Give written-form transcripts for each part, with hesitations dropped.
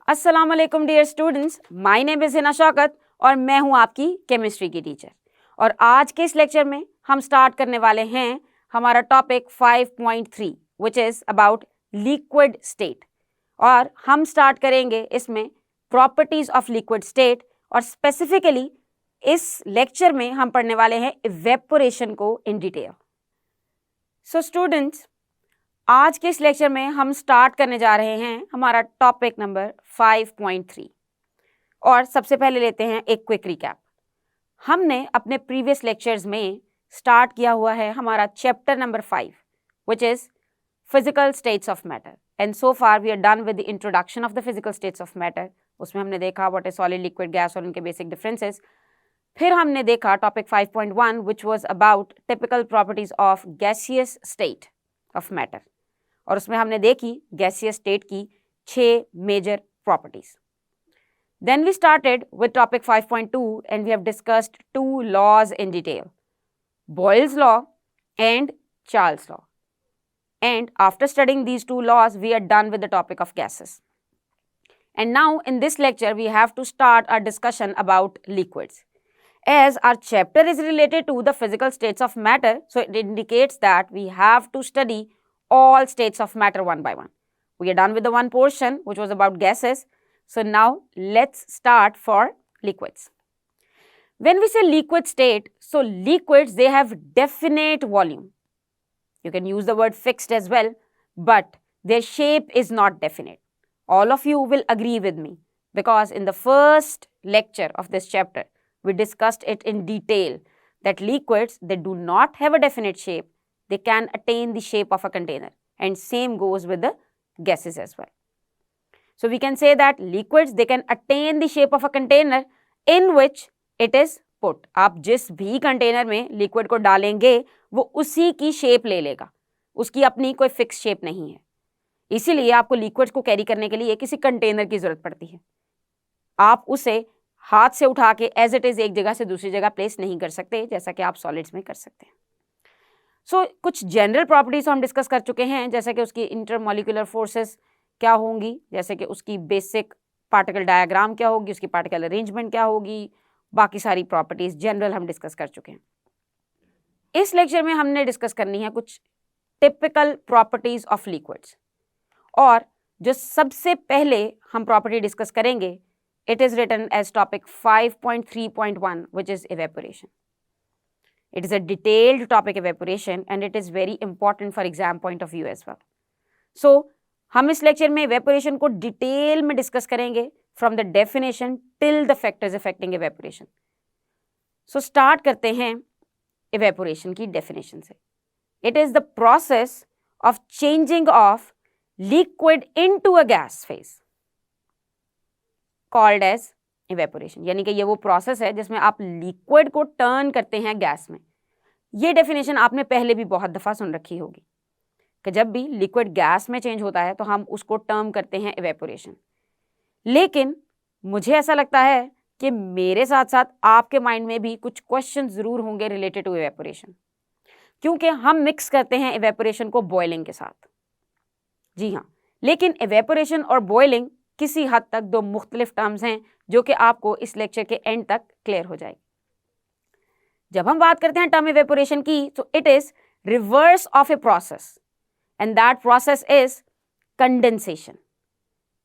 अस्सलाम वालेकुम dear students, my name is Hina Shaukat और मैं हूं आपकी केमिस्ट्री की टीचर। और आज के इस लेक्चर में हम स्टार्ट करने वाले हैं हमारा topic 5.3 which is about liquid state. और हम स्टार्ट करेंगे इसमें प्रॉपर्टीज़ ऑफ लिक्विड स्टेट और स्पेसिफिकली इस लेक्चर में हम पढ़ने वाले हैं इवेपोरेशन को इन डिटेल। सो स्टूडेंट्स, आज के इस लेक्चर में हम स्टार्ट करने जा रहे हैं हमारा टॉपिक नंबर 5.3। और सबसे पहले लेते हैं एक क्विक रिकैप। हमने अपने प्रीवियस लेक्चर्स में स्टार्ट किया हुआ है हमारा chapter number 5 which is physical states of matter, and so far we are done with the introduction of the physical states of matter. उसमें हमने देखा what is solid, liquid, gas और उनके बेसिक डिफरेंसेस। फिर हमने देखा topic 5.1 which was about typical properties of gaseous state of matter, और उसमें हमने देखी गैसियस स्टेट की 6 major properties. Then we started with topic 5.2 and we have discussed 2 laws in detail, Boyle's law and Charles' law. And after studying these 2 laws, we are done with the topic of gases. And now in this lecture, we have to start our discussion about liquids. As our chapter is related to the physical states of matter, so it indicates that we have to study all states of matter one by one. We are done with the one portion which was about gases. So now let's start for liquids. When we say liquid state, so liquids, they have definite volume. You can use the word fixed as well, but their shape is not definite. All of you will agree with me because in the first lecture of this chapter, we discussed it in detail that liquids, they do not have a definite shape. They can attain the shape of a container, and same goes with the gases as well. So we can say that liquids, they can attain the shape of a container in which it is put. आप जिस भी container में liquid को डालेंगे वो उसी की shape ले लेगा, उसकी अपनी कोई फिक्स शेप नहीं है। इसीलिए आपको लिक्विड्स को कैरी करने के लिए किसी कंटेनर की जरूरत पड़ती है। आप उसे हाथ से उठा के एज इट इज एक जगह से दूसरी जगह प्लेस नहीं कर सकते जैसा कि आप सॉलिड्स में कर सकते हैं। सो कुछ जनरल प्रॉपर्टीज हम डिस्कस कर चुके हैं, जैसे कि उसकी इंटरमॉलिक्यूलर फोर्सेस क्या होंगी, जैसे कि उसकी बेसिक पार्टिकल डायग्राम क्या होगी, उसकी पार्टिकल अरेंजमेंट क्या होगी, बाकी सारी प्रॉपर्टीज जनरल हम डिस्कस कर चुके हैं। इस लेक्चर में हमने डिस्कस करनी है कुछ टिपिकल प्रॉपर्टीज ऑफ लिक्विड्स, और जो सबसे पहले हम प्रॉपर्टी डिस्कस करेंगे it is written as topic 5.3.1 which is evaporation. It is a detailed topic, evaporation, and it is very important for exam point of view as well. So, हम इस lecture में evaporation को detail में discuss करेंगे from the definition till the factors affecting evaporation. So, start करते हैं evaporation की definition से. It is the process of changing of liquid into a gas phase called as evaporation. यानी कि ये वो प्रोसेस है जिसमें आप लिक्विड को टर्न करते हैं गैस में। ये डेफिनेशन आपने पहले भी बहुत दफ़ा सुन रखी होगी कि जब भी लिक्विड गैस में चेंज होता है तो हम उसको टर्म करते हैं इवेपोरेशन। लेकिन मुझे ऐसा लगता है कि मेरे साथ साथ आपके माइंड में भी कुछ क्वेश्चन ज़रूर होंगे रिलेटेड टू इवेपोरेशन, क्योंकि हम मिक्स करते हैं इवेपोरेशन को बॉइलिंग के साथ। जी हाँ, लेकिन इवेपोरेशन और बॉइलिंग किसी हद तक दो मुख्तलिफ टर्म्स हैं जो कि आपको इस लेक्चर के एंड तक क्लियर हो जाएगी। जब हम बात करते हैं टर्म इवेपोरेशन की, तो it is reverse of a process, and that process is condensation.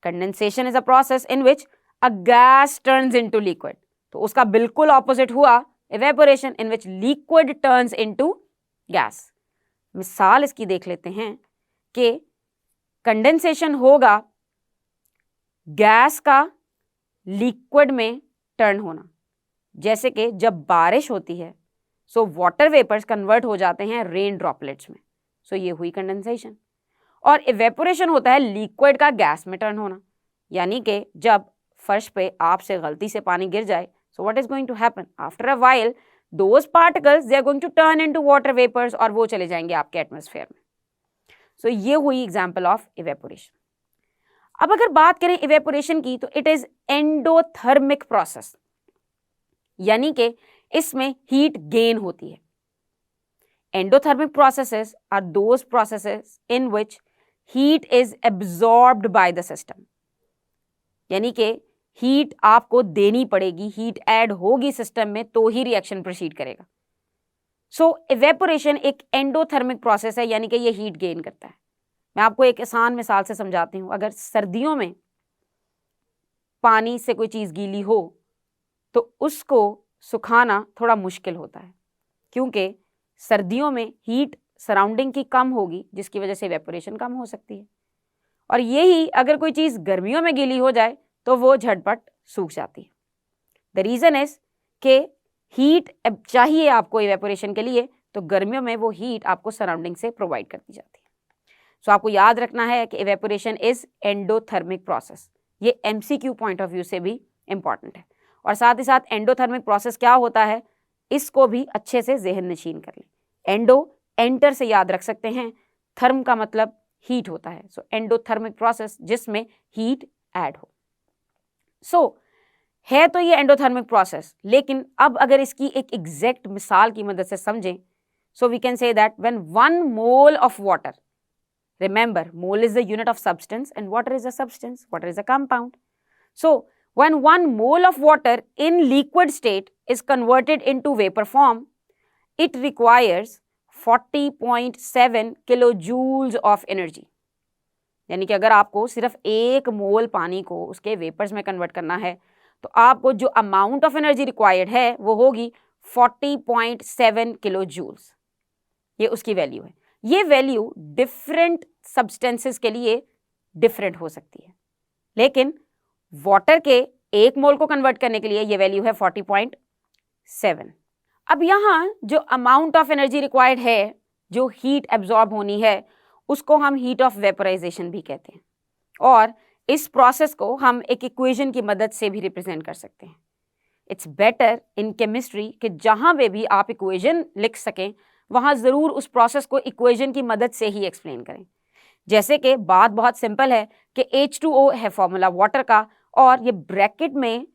Condensation is a process in which a gas turns into liquid. तो उसका बिल्कुल ऑपोजिट हुआ इवेपोरेशन, इन विच लिक्विड टर्न्स इनटू गैस। मिसाल इसकी देख लेते हैं कि कंडेंसेशन होगा गैस का लिक्विड में टर्न होना, जैसे कि जब बारिश होती है सो वाटर वेपर्स कन्वर्ट हो जाते हैं रेन ड्रॉपलेट्स में, सो ये हुई कंडेंसेशन। और इवेपोरेशन होता है लिक्विड का गैस में टर्न होना, यानी कि जब फर्श पे आपसे गलती से पानी गिर जाए, so what is going to happen after a while, those particles they are going to turn into water vapours और वो चले जाएंगे आपके एटमॉस्फेयर में। सो ये हुई एग्जांपल ऑफ इवेपोरेशन। अब अगर बात करें इवेपोरेशन की, तो इट इज एंडोथर्मिक प्रोसेस, यानी कि इसमें हीट गेन होती है। Endothermic processes are those processes in which heat is absorbed by the system. यानी कि हीट आपको देनी पड़ेगी, हीट ऐड होगी सिस्टम में तो ही रिएक्शन प्रोसीड करेगा। सो इवेपोरेशन एक एंडोथर्मिक प्रोसेस है, यानी कि ये हीट गेन करता है। मैं आपको एक आसान मिसाल से समझाती हूँ। अगर सर्दियों में पानी से कोई चीज़ गीली हो तो उसको सुखाना थोड़ा मुश्किल होता है, क्योंकि सर्दियों में हीट सराउंडिंग की कम होगी, जिसकी वजह से इवेपोरेशन कम हो सकती है। और यही अगर कोई चीज़ गर्मियों में गीली हो जाए तो वो झटपट सूख जाती है। द रीज़न इज कि हीट चाहिए आपको इवेपोरेशन के लिए, तो गर्मियों में वो हीट आपको सराउंडिंग से प्रोवाइड कर दी जाती है। सो आपको याद रखना है कि इवेपोरेशन इज एंडोथर्मिक प्रोसेस। ये MCQ पॉइंट ऑफ व्यू से भी इंपॉर्टेंट है। और साथ ही साथ एंडोथर्मिक प्रोसेस क्या होता है, इसको भी अच्छे से ज़हन नशीन कर लें। एंडो एंटर से याद रख सकते हैं, थर्म का मतलब हीट होता है। सो एंडोथर्मिक प्रोसेस जिसमें हीट ऐड हो। सो है तो ये एंडोथर्मिक प्रोसेस, लेकिन अब अगर इसकी एक एग्जैक्ट मिसाल की मदद से समझें, so we can say that when 1 mole of water, remember mole is the unit of substance and water is a substance, water is a compound. So when 1 mole of water in liquid state is converted into vapor form, it requires 40.7 kilojoules of energy. यानी कि अगर आपको सिर्फ 1 मोल पानी को उसके vapours में convert करना है तो आपको जो अमाउंट ऑफ एनर्जी रिक्वायर्ड है वो होगी 40.7 किलो जूल्स। ये उसकी वैल्यू है। ये वैल्यू डिफरेंट सब्सटेंसेस के लिए डिफरेंट हो सकती है, लेकिन वाटर के 1 मोल को कन्वर्ट करने के लिए ये वैल्यू है 40.7। अब यहाँ जो अमाउंट ऑफ एनर्जी रिक्वायर्ड है, जो हीट एब्जॉर्ब होनी है, उसको हम हीट ऑफ वेपराइजेशन भी कहते हैं। और इस प्रोसेस को हम एक इक्वेशन की मदद से भी रिप्रेजेंट कर सकते हैं। इट्स बेटर इन केमिस्ट्री कि जहाँ पे भी आप इक्वेशन लिख सकें वहाँ ज़रूर उस प्रोसेस को इक्वेशन की मदद से ही एक्सप्लेन करें। जैसे कि बात बहुत सिंपल है कि H2O है फॉर्मूला वाटर का, और ये ब्रैकेट में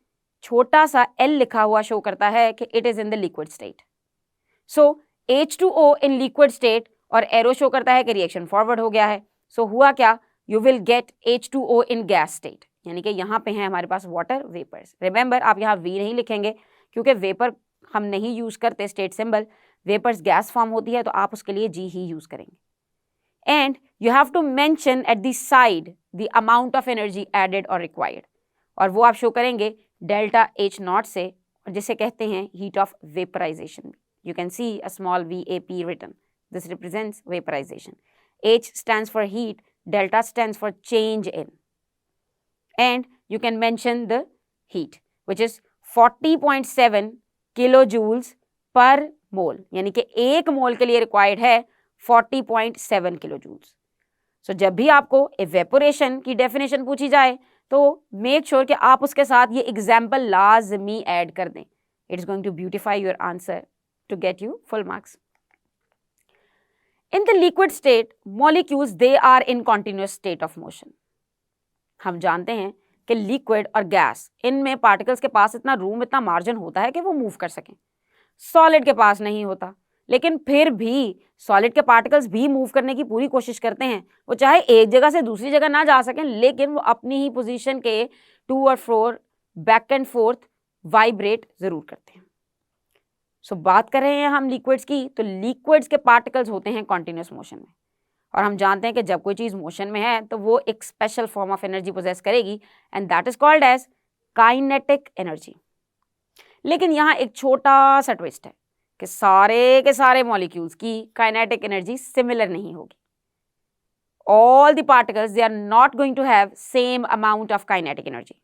छोटा सा L लिखा हुआ शो करता है कि it is in the liquid state. So H2O in liquid state और एरो शो करता है कि रिएक्शन फॉरवर्ड हो गया है। सो हुआ क्या, you will get H2O in gas state, यानी कि यहाँ पे हैं हमारे पास वाटर वेपर्स। रिमेंबर आप यहाँ V नहीं लिखेंगे क्योंकि वेपर हम नहीं यूज़ करते state symbol, vapours gas form होती है तो आप उसके लिए G ही यूज़ करेंगे। And you have to mention at the side the amount of energy added और रिक्वायर्ड, और वो आप शो करेंगे डेल्टा H नॉट से, और जिसे कहते हैं heat of vaporisation. You can see a small VAP written. This represents vaporization. H stands for heat, delta stands for change in. And you can mention the heat, which is 40.7 kilojoules per mole. यानी कि 1 मोल के लिए required है 40.7 kilojoules. So जब भी आपको evaporation की definition पूछी जाए तो मेक श्योर कि आप उसके साथ ये एग्जाम्पल लाजमी ऐड कर दें. It's going to beautify your answer to get you full marks. In the liquid state, molecules they are in continuous state of motion. हम जानते हैं कि लिक्विड और गैस इनमें पार्टिकल्स के पास इतना रूम, इतना मार्जिन होता है कि वो मूव कर सकें. सॉलिड के पास नहीं होता, लेकिन फिर भी सॉलिड के पार्टिकल्स भी मूव करने की पूरी कोशिश करते हैं. वो चाहे एक जगह से दूसरी जगह ना जा सकें, लेकिन वो अपनी ही पोजीशन के टू और four, back and fourth vibrate जरूर करते हैं. सो बात कर रहे हैं हम लिक्विड्स की, तो लिक्विड्स के पार्टिकल्स होते हैं कॉन्टिन्यूस मोशन में, और हम जानते हैं कि जब कोई चीज़ मोशन में है तो वो एक special form of energy possess करेगी, and that is called as kinetic energy. लेकिन यहाँ एक छोटा सा ट्विस्ट है कि सारे के सारे मॉलिक्यूल्स की काइनेटिक एनर्जी सिमिलर नहीं होगी. All the particles they are not going to have same amount of kinetic energy.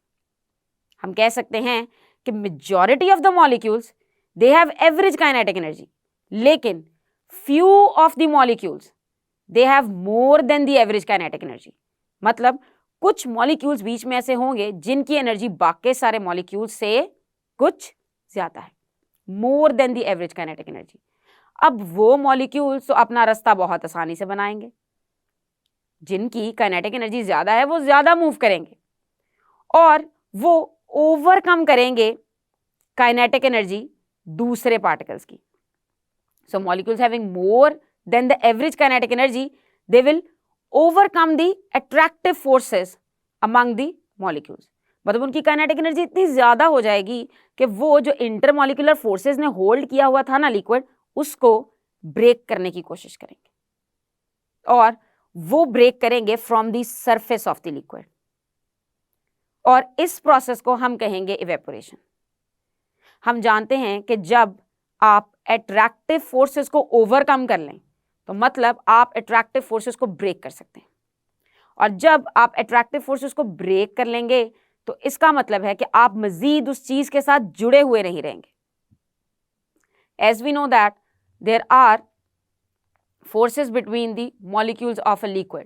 हम कह सकते हैं कि majority of the molecules they have average kinetic energy, लेकिन few of the molecules they have more than the average kinetic energy. मतलब कुछ molecules बीच में ऐसे होंगे जिनकी एनर्जी बाकी सारे मॉलिक्यूल्स से कुछ ज्यादा है, more than the average kinetic energy. अब वो मॉलिक्यूल्स तो अपना रास्ता बहुत आसानी से बनाएंगे, जिनकी काइनेटिक एनर्जी ज्यादा है वो ज्यादा मूव करेंगे और वो ओवरकम करेंगे काइनेटिक एनर्जी दूसरे पार्टिकल्स की. So molecules having more than the average kinetic energy, they will overcome the attractive forces among the molecules. मतलब उनकी काइनेटिक एनर्जी इतनी ज़्यादा हो जाएगी कि वो जो इंटरमॉलिक्यूलर फोर्सेस ने होल्ड किया हुआ था ना लिक्विड, उसको ब्रेक करने की कोशिश करेंगे और वो ब्रेक करेंगे from the surface of the liquid, और इस प्रोसेस को हम कहेंगे इवेपोरेशन। हम जानते हैं कि जब आप अट्रैक्टिव फोर्सेस को ओवरकम कर लें तो मतलब आप अट्रैक्टिव फोर्सेस को ब्रेक कर सकते हैं, और जब आप अट्रैक्टिव फोर्सेस को ब्रेक कर लेंगे तो इसका मतलब है कि आप मजीद उस चीज के साथ जुड़े हुए नहीं रहेंगे। As we know that there are forces between the molecules of a liquid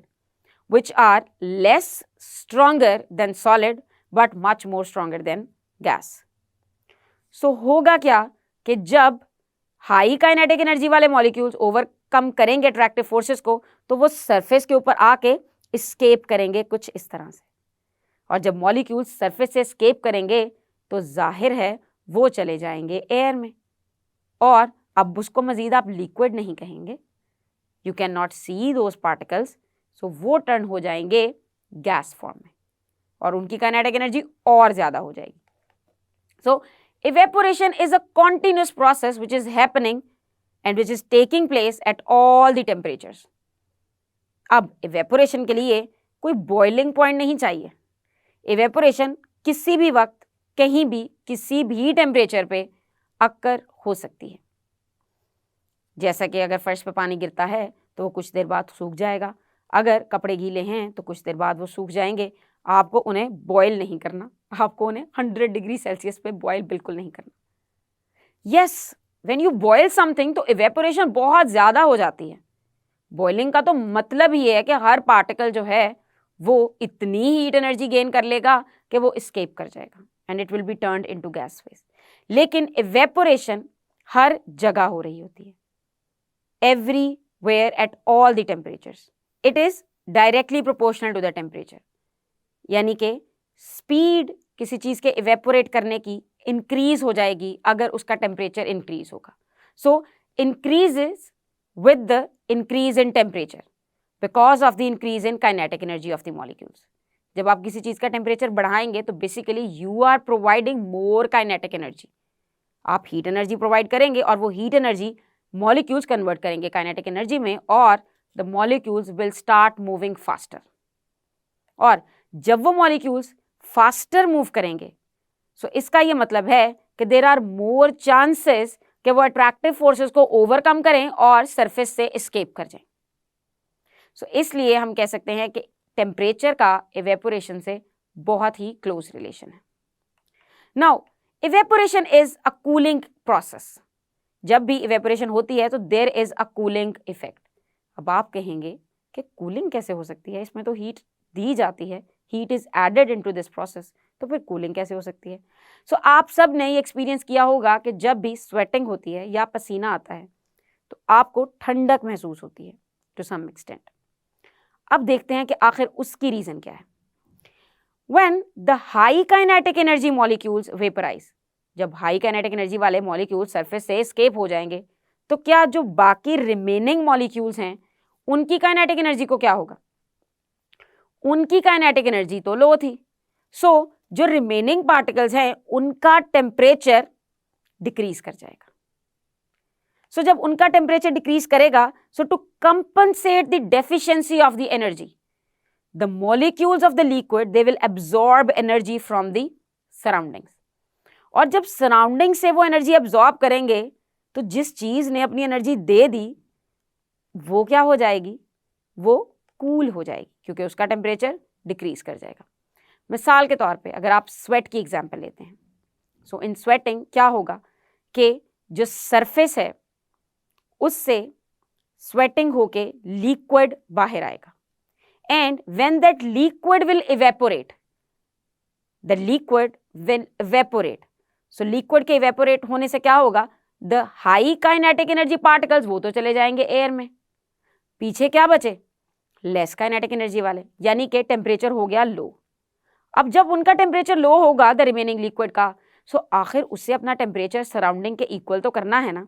which are less stronger than solid but much more stronger than gas. So होगा क्या कि जब हाई काइनेटिक एनर्जी वाले मॉलिक्यूल्स ओवरकम करेंगे attractive forces को तो वो surface के ऊपर आके एस्केप करेंगे कुछ इस तरह से, और जब मॉलिक्यूल्स सरफेस से एस्केप करेंगे तो जाहिर है वो चले जाएंगे एयर में, और अब उसको मजीद आप लिक्विड नहीं कहेंगे, you cannot see those particles, so वो टर्न हो जाएंगे गैस फॉर्म में और उनकी काइनेटिक एनर्जी और ज्यादा हो जाएगी। So evaporation is a continuous process which is happening and which is taking place at all the temperatures. अब evaporation के लिए कोई boiling point नहीं चाहिए। evaporation किसी भी वक्त कहीं भी किसी भी टेम्परेचर पे अक्कर हो सकती है। जैसा कि अगर फर्श पे पानी गिरता है तो वो कुछ देर बाद सूख जाएगा, अगर कपड़े गीले हैं तो कुछ देर बाद वो सूख जाएंगे। आपको उन्हें बॉयल नहीं करना, आपको उन्हें 100 डिग्री सेल्सियस पे बॉयल बिल्कुल नहीं करना। Yes, when you boil something तो इवेपोरेशन बहुत ज़्यादा हो जाती है। बॉइलिंग का तो मतलब ही है कि हर पार्टिकल जो है वो इतनी हीट एनर्जी गेन कर लेगा कि वो एस्केप कर जाएगा and it will be turned into gas phase. लेकिन इवेपोरेशन हर जगह हो रही होती है, everywhere at all the temperatures. It is directly proportional to the temperature. यानी कि स्पीड किसी चीज के इवेपोरेट करने की इंक्रीज हो जाएगी अगर उसका टेम्परेचर इंक्रीज होगा। सो increases with the increase in temperature because of the increase in kinetic energy of the molecules. जब आप किसी चीज का टेम्परेचर बढ़ाएंगे तो basically you are providing more kinetic energy. आप हीट एनर्जी प्रोवाइड करेंगे और वो हीट एनर्जी मॉलिक्यूल्स कन्वर्ट करेंगे काइनेटिक एनर्जी में, और the molecules will start moving faster. और जब वो मॉलिक्यूल्स फास्टर मूव करेंगे सो इसका ये मतलब है कि देयर आर मोर चांसेस कि वो अट्रैक्टिव फोर्सेस को ओवरकम करें और सरफेस से एस्केप कर जाएं। सो इसलिए हम कह सकते हैं कि टेम्परेचर का इवेपोरेशन से बहुत ही क्लोज रिलेशन है। Now evaporation is a cooling process. जब भी इवेपोरेशन होती है तो there is a cooling effect. अब आप कहेंगे कि कूलिंग कैसे हो सकती है, इसमें तो हीट दी जाती है, heat is added into this process, तो फिर कूलिंग कैसे हो सकती है? सो आप सब ने ये एक्सपीरियंस किया होगा कि जब भी स्वेटिंग होती है या पसीना आता है तो आपको ठंडक महसूस होती है टू सम एक्सटेंट। अब देखते हैं कि आखिर उसकी रीजन क्या है। When the high kinetic energy molecules vaporise, जब हाई काइनेटिक एनर्जी वाले मॉलिक्यूल सरफेस से एस्केप हो जाएंगे तो क्या जो बाकी रिमेनिंग मॉलिक्यूल्स हैं उनकी काइनेटिक एनर्जी को क्या होगा? उनकी काइनेटिक एनर्जी तो लो थी, सो जो रिमेनिंग पार्टिकल्स हैं उनका टेम्परेचर डिक्रीज कर जाएगा। सो जब उनका टेम्परेचर डिक्रीज करेगा so to compensate the deficiency of the energy the molecules of the liquid they will absorb energy from the surroundings. और जब सराउंडिंग से वो एनर्जी एब्जॉर्ब करेंगे तो जिस चीज ने अपनी एनर्जी दे दी वो क्या हो जाएगी? वो कूल हो जाएगी क्योंकि उसका टेम्परेचर डिक्रीज कर जाएगा। मिसाल के तौर पे अगर आप स्वेट की एग्जांपल लेते हैं, सो इन स्वेटिंग क्या होगा कि जो सरफेस है उससे स्वेटिंग होके लिक्विड बाहर आएगा, and when that liquid will evaporate, the liquid will evaporate. So liquid के इवेपोरेट होने से क्या होगा? The high kinetic energy particles वो तो चले जाएंगे एयर में, पीछे क्या बचे? लेस काइनेटिक एनर्जी वाले, यानी कि टेम्परेचर हो गया लो। अब जब उनका टेम्परेचर लो होगा द रिमेनिंग लिक्विड का, सो आखिर उससे अपना टेम्परेचर सराउंडिंग के इक्वल तो करना है ना।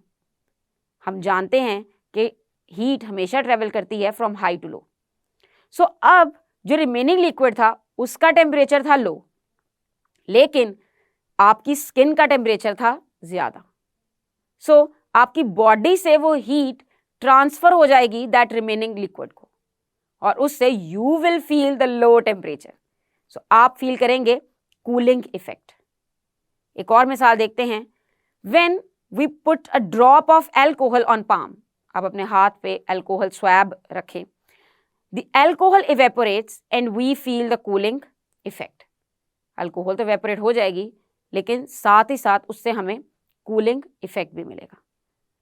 हम जानते हैं कि हीट हमेशा ट्रेवल करती है फ्रॉम हाई टू लो। सो अब जो रिमेनिंग लिक्विड था उसका टेम्परेचर था लो, लेकिन आपकी स्किन का टेम्परेचर था ज्यादा, सो आपकी बॉडी से वो हीट ट्रांसफर हो जाएगी दैट रिमेनिंग लिक्विड को, और उससे you will feel the low temperature. So आप फील करेंगे कूलिंग इफेक्ट। एक और मिसाल देखते हैं, when we put a drop of alcohol on palm, आप अपने हाथ पे एल्कोहल स्वैब रखें, the alcohol evaporates and we feel the cooling effect. Alcohol तो इवेपोरेट हो जाएगी, लेकिन साथ ही साथ उससे हमें कूलिंग इफेक्ट भी मिलेगा।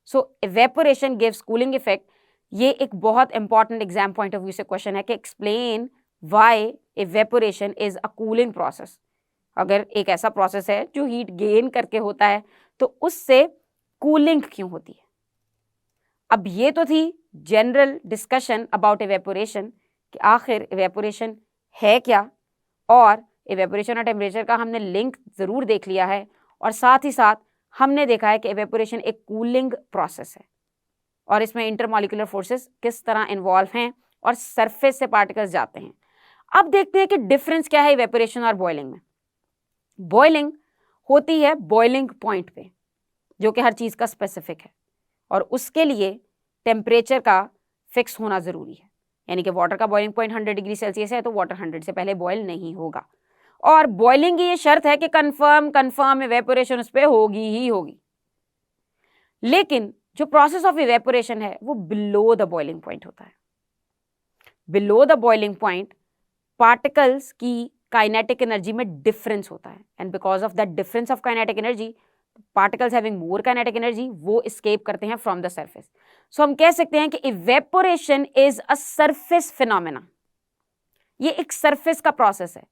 सो इवेपोरेशन गिव्स कूलिंग इफेक्ट। ये एक बहुत important exam point of view से क्वेश्चन है कि explain why evaporation is a cooling process. अगर एक ऐसा प्रोसेस है जो हीट गेन करके होता है, तो उससे कूलिंग क्यों होती है। अब ये तो थी जनरल डिस्कशन अबाउट इवेपोरेशन कि आखिर इवेपोरेशन है क्या, और इवेपोरेशन और टेम्परेचर का हमने लिंक ज़रूर देख लिया है, और साथ ही साथ हमने देखा है कि इवेपोरेशन एक कूलिंग प्रोसेस है और इसमें इंटरमॉलिक्यूलर फोर्सेस किस तरह इन्वॉल्व हैं और सरफेस से पार्टिकल्स जाते हैं। अब देखते हैं कि डिफरेंस क्या है इवेपोरेशन और बॉइलिंग में। बॉइलिंग होती है बॉइलिंग पॉइंट पे, जो कि हर चीज़ का स्पेसिफिक है, और उसके लिए टेम्परेचर का फिक्स होना ज़रूरी है। यानी कि वाटर का बॉइलिंग पॉइंट 100 डिग्री सेल्सियस है, तो वाटर 100 से पहले बॉयल नहीं होगा, और बॉइलिंग की ये शर्त है कि कंफर्म इवेपोरेशन उस पर होगी ही होगी। लेकिन जो प्रोसेस ऑफ इवेपोरेशन है वो बिलो द बॉइलिंग पॉइंट होता है। Below the boiling point particles की काइनेटिक एनर्जी में डिफरेंस होता है, and because of that difference of kinetic energy, particles having more kinetic energy वो एस्केप करते हैं फ्रॉम द सरफेस। सो हम कह सकते हैं कि evaporation is a surface phenomena. ये एक सरफेस का प्रोसेस है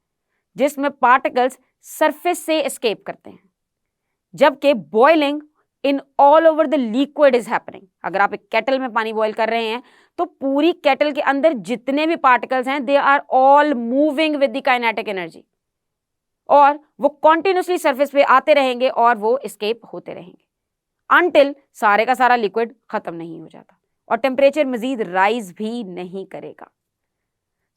जिसमें पार्टिकल्स सरफेस से एस्केप करते हैं, जबकि boiling in all over the liquid is happening. अगर आप एक केटल में पानी बॉयल कर रहे हैं, तो पूरी केटल के अंदर जितने भी पार्टिकल्स हैं they are all moving with the kinetic energy, और वो कॉन्टिन्यूसली सरफेस पे आते रहेंगे और वो एस्केप होते रहेंगे अनटिल सारे का सारा लिक्विड खत्म नहीं हो जाता और टेम्परेचर मजीद राइज भी नहीं करेगा।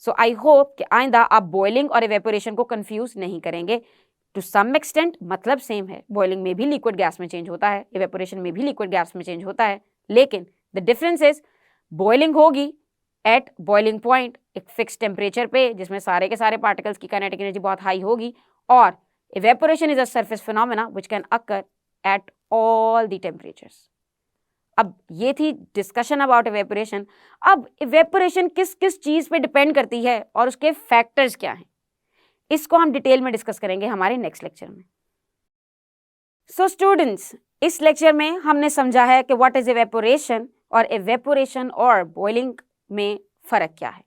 सो आई होप कि आइंदा आप बॉइलिंग और इवेपोरेशन को कंफ्यूज नहीं करेंगे। टू सम एक्सटेंट मतलब सेम है, बॉइलिंग में भी लिक्विड गैस में चेंज होता है, इवेपोरेशन में भी लिक्विड गैस में चेंज होता है, लेकिन द डिफरेंस इज बॉइलिंग होगी एट बॉइलिंग पॉइंट एक फिक्स टेम्परेचर पे जिसमें सारे के सारे पार्टिकल्स की काइनेटिक एनर्जी बहुत हाई होगी, और evaporation is a surface phenomena which can occur at all the temperatures. अब ये थी डिस्कशन अबाउट इवेपोरेशन। अब इवेपोरेशन किस किस चीज पे डिपेंड करती है और उसके फैक्टर्स क्या हैं, इसको हम डिटेल में डिस्कस करेंगे हमारे नेक्स्ट लेक्चर में। सो स्टूडेंट्स, इस लेक्चर में हमने समझा है कि व्हाट इज इवेपोरेशन और इवेपोरेशन और बॉइलिंग में फर्क क्या है,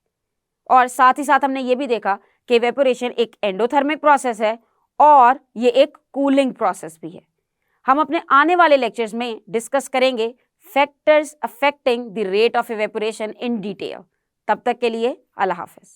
और साथ ही साथ हमने ये भी देखा कि इवेपोरेशन एक एंडोथर्मिक प्रोसेस है और ये एक कूलिंग प्रोसेस भी है। हम अपने आने वाले लेक्चर्स में डिस्कस करेंगे factors affecting the rate of evaporation in detail. तब तक के लिए अल्लाह हाफिज।